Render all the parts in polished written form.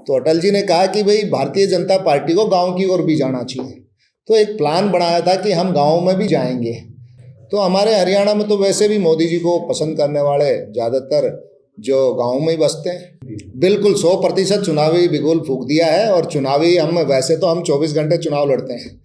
तो अटल जी ने कहा कि भाई भारतीय जनता पार्टी को गांव की ओर भी जाना चाहिए। तो एक प्लान बनाया था कि हम गाँव में भी जाएंगे। तो हमारे हरियाणा में तो वैसे भी मोदी जी को पसंद करने वाले ज़्यादातर जो गाँव में ही बसते हैं। बिल्कुल 100% चुनावी बिगुल फूंक दिया है। और चुनावी हम वैसे तो हम 24 घंटे चुनाव लड़ते हैं।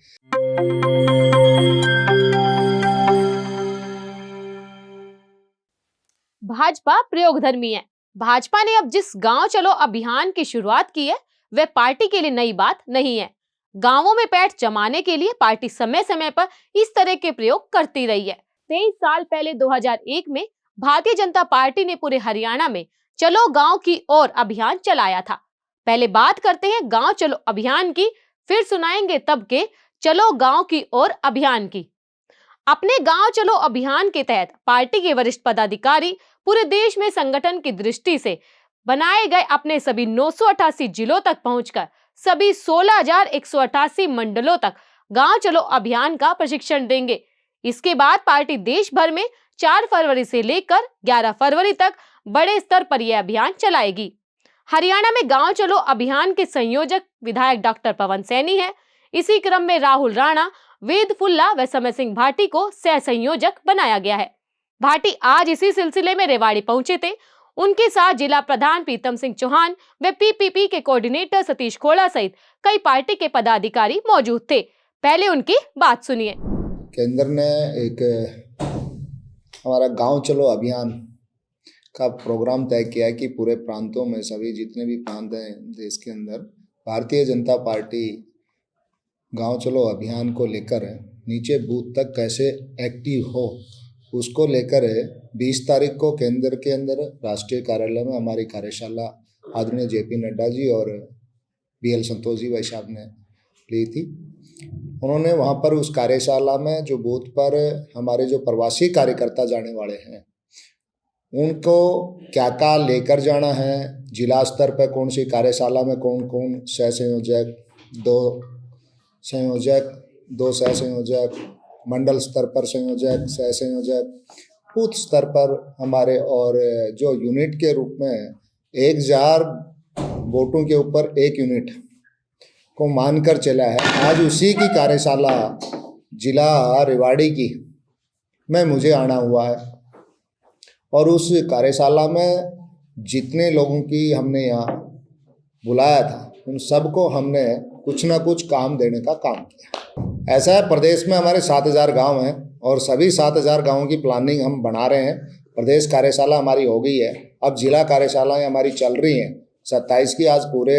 भाजपा प्रयोगधर्मी है। भाजपा ने अब जिस गांव चलो अभियान की शुरुआत की है वह पार्टी के लिए नई बात नहीं है। गांवों में पैठ जमाने के लिए पार्टी समय समय पर इस तरह के प्रयोग करती रही है। 23 साल पहले 2001 में भारतीय जनता पार्टी ने पूरे हरियाणा में चलो गांव की ओर अभियान चलाया था। पहले बात करते हैं गांव चलो अभियान की, फिर सुनाएंगे तब के चलो गांव की ओर अभियान की। अपने गांव चलो अभियान के तहत पार्टी के वरिष्ठ पदाधिकारी पूरे देश में संगठन की दृष्टि से बनाए गए अपने सभी 988 जिलों तक पहुंचकर सभी 16,188 मंडलों तक गांव चलो अभियान का प्रशिक्षण देंगे। इसके बाद पार्टी देश भर में 4 फरवरी से लेकर 11 फरवरी तक बड़े स्तर पर यह अभियान चलाएगी। हरियाणा में गांव चलो अभियान के संयोजक विधायक डॉक्टर पवन सैनी है। इसी क्रम में राहुल राणा, वेद फुल्ला व समय सिंह भाटी को सह संयोजक बनाया गया है। भाटी आज इसी सिलसिले में रेवाड़ी पहुंचे थे। उनके साथ जिला प्रधान प्रीतम सिंह चौहान व पीपीपी के कोऑर्डिनेटर सतीश खोड़ा सहित कई पार्टी के पदाधिकारी मौजूद थे। पहले उनकी बात सुनिए। केंद्र ने एक हमारा गांव चलो अभियान का प्रोग्राम तय किया है कि पूरे प्रांतों में सभी जितने भी प्रांत हैं देश के अंदर भारतीय जनता पार्टी गांव चलो अभियान को लेकर नीचे बूथ तक कैसे एक्टिव हो, उसको लेकर 20 तारीख को केंद्र के अंदर राष्ट्रीय कार्यालय में हमारी कार्यशाला आदरणीय जेपी नड्डा जी और बीएल संतोष जी भाई साहब ने ली थी। उन्होंने वहाँ पर उस कार्यशाला में जो बूथ पर हमारे जो प्रवासी कार्यकर्ता जाने वाले हैं उनको क्या क्या लेकर जाना है, जिला स्तर पर कौन सी कार्यशाला में कौन कौन सह संयोजक, 2 सह संयोजक, मंडल स्तर पर संयोजक, सह संयोजक, बूथ स्तर पर हमारे, और जो यूनिट के रूप में 1000 वोटों के ऊपर 1 यूनिट को मानकर चला है। आज उसी की कार्यशाला जिला रेवाड़ी की में मुझे आना हुआ है और उस कार्यशाला में जितने लोगों की हमने यहाँ बुलाया था उन सबको हमने कुछ ना कुछ काम देने का काम किया। ऐसा है, प्रदेश में हमारे 7000 गांव हैं और सभी 7000 गांवों की प्लानिंग हम बना रहे हैं। प्रदेश कार्यशाला हमारी हो गई है, अब जिला कार्यशालाएं हमारी चल रही हैं। 27 की आज पूरे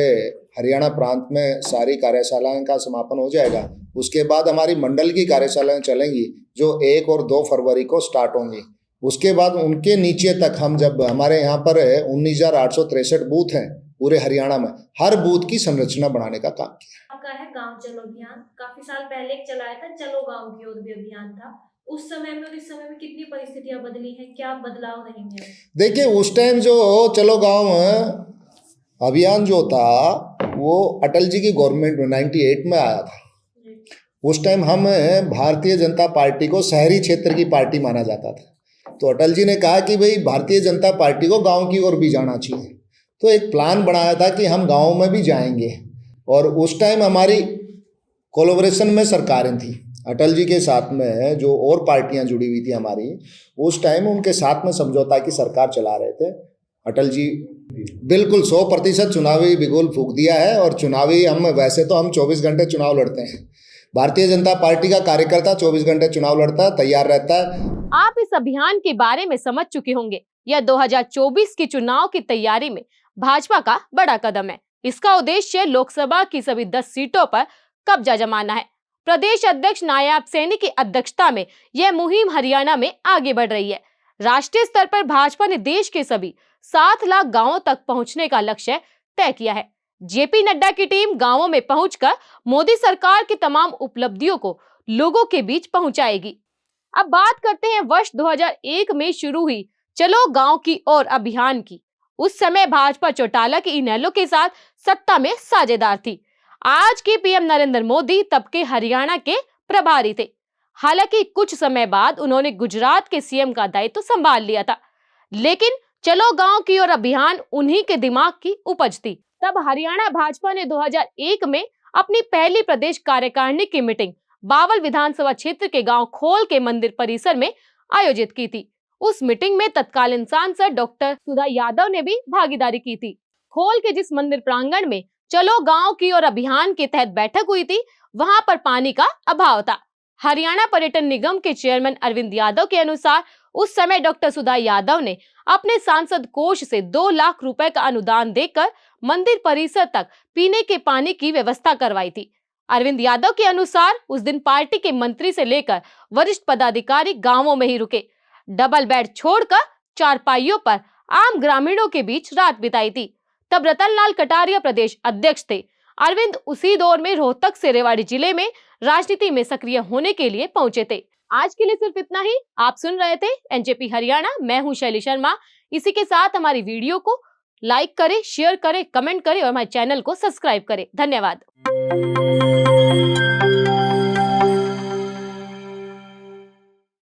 हरियाणा प्रांत में सारी कार्यशालाएं का समापन हो जाएगा। उसके बाद हमारी मंडल की कार्यशालाएं चलेंगी जो 1 और 2 फरवरी को स्टार्ट होंगी। उसके बाद उनके नीचे तक हम जब हमारे यहाँ पर 19,863 बूथ हैं पूरे हरियाणा में, हर बूथ की संरचना बनाने का काम किया। आपका है गांव चलो अभियान, काफी साल पहले एक चलाया था चलो गांव की ओर भी अभियान था। उस समय में और इस समय में कितनी परिस्थितियां बदली हैं, क्या बदलाव रहेंगे? देखिए, उस टाइम जो चलो गांव अभियान जो था वो अटल जी की गवर्नमेंट में 98 में आया था। उस टाइम हम भारतीय जनता पार्टी को शहरी क्षेत्र की पार्टी माना जाता था। तो अटल जी ने कहा कि भाई भारतीय जनता पार्टी को गांव की ओर भी जाना चाहिए। तो एक प्लान बनाया था कि हम गाँव में भी जाएंगे और उस टाइम हमारी कोलैबोरेशन में सरकारें थी अटल जी के साथ में, जो और पार्टियां जुड़ी हुई थी हमारी, उस टाइम उनके साथ में समझौता की सरकार चला रहे थे। अटल जी बिल्कुल 100% चुनावी बिगुल फूंक दिया है। और चुनावी हम वैसे तो हम 24 घंटे चुनाव लड़ते हैं। भारतीय जनता पार्टी का कार्यकर्ता 24 घंटे चुनाव लड़ता है, तैयार रहता है। आप इस अभियान के बारे में समझ चुके होंगे। यह 2024 की चुनाव की तैयारी में भाजपा का बड़ा कदम है। इसका उद्देश्य लोकसभा की सभी 10 सीटों पर कब्जा जमाना है। प्रदेश अध्यक्ष नायब सैनी की अध्यक्षता में यह मुहिम हरियाणा में आगे बढ़ रही है। राष्ट्रीय स्तर पर भाजपा ने देश के सभी 7 लाख गांवों तक पहुंचने का लक्ष्य तय किया है। जेपी नड्डा की टीम गांवों में पहुंचकर मोदी सरकार की तमाम उपलब्धियों को लोगों के बीच पहुंचाएगी। अब बात करते हैं वर्ष 2001 में शुरू हुई चलो गांव की ओर अभियान की। उस समय भाजपा चौटाला के इनेलो के साथ सत्ता में साझेदार थी। आज के पीएम नरेंद्र मोदी तब के हरियाणा के प्रभारी थे। हालांकि कुछ समय बाद उन्होंने गुजरात के सीएम का दायित्व संभाल लिया था, लेकिन चलो गांव की ओर अभियान उन्हीं के दिमाग की उपज थी। तब हरियाणा भाजपा ने 2001 में अपनी पहली प्रदेश कार्यकारिणी की मीटिंग बावल विधानसभा क्षेत्र के गांव खोल के मंदिर परिसर में आयोजित की थी। उस मीटिंग में तत्कालीन सांसद डॉक्टर सुधा यादव ने भी भागीदारी की थी। खोल के जिस मंदिर प्रांगण में चलो गांव की ओर अभियान के तहत बैठक हुई थी, वहां पर पानी का अभाव था। हरियाणा पर्यटन निगम के चेयरमैन अरविंद यादव के अनुसार उस समय डॉक्टर सुधा यादव ने अपने सांसद कोष से 2 लाख रुपए का अनुदान देकर मंदिर परिसर तक पीने के पानी की व्यवस्था करवाई थी। अरविंद यादव के अनुसार उस दिन पार्टी के मंत्री से लेकर वरिष्ठ पदाधिकारी गांवों में ही रुके, डबल बेड छोड़कर चारपाइयों पर आम ग्रामीणों के बीच रात बिताई थी। तब रतनलाल कटारिया प्रदेश अध्यक्ष थे। अरविंद उसी दौर में रोहतक से रेवाड़ी जिले में राजनीति में सक्रिय होने के लिए पहुंचे थे। आज के लिए सिर्फ इतना ही। आप सुन रहे थे एनजेपी हरियाणा, मैं हूं शैली शर्मा। इसी के साथ हमारी वीडियो को लाइक करें, शेयर करें, कमेंट करें और हमारे चैनल को सब्सक्राइब करें। धन्यवाद।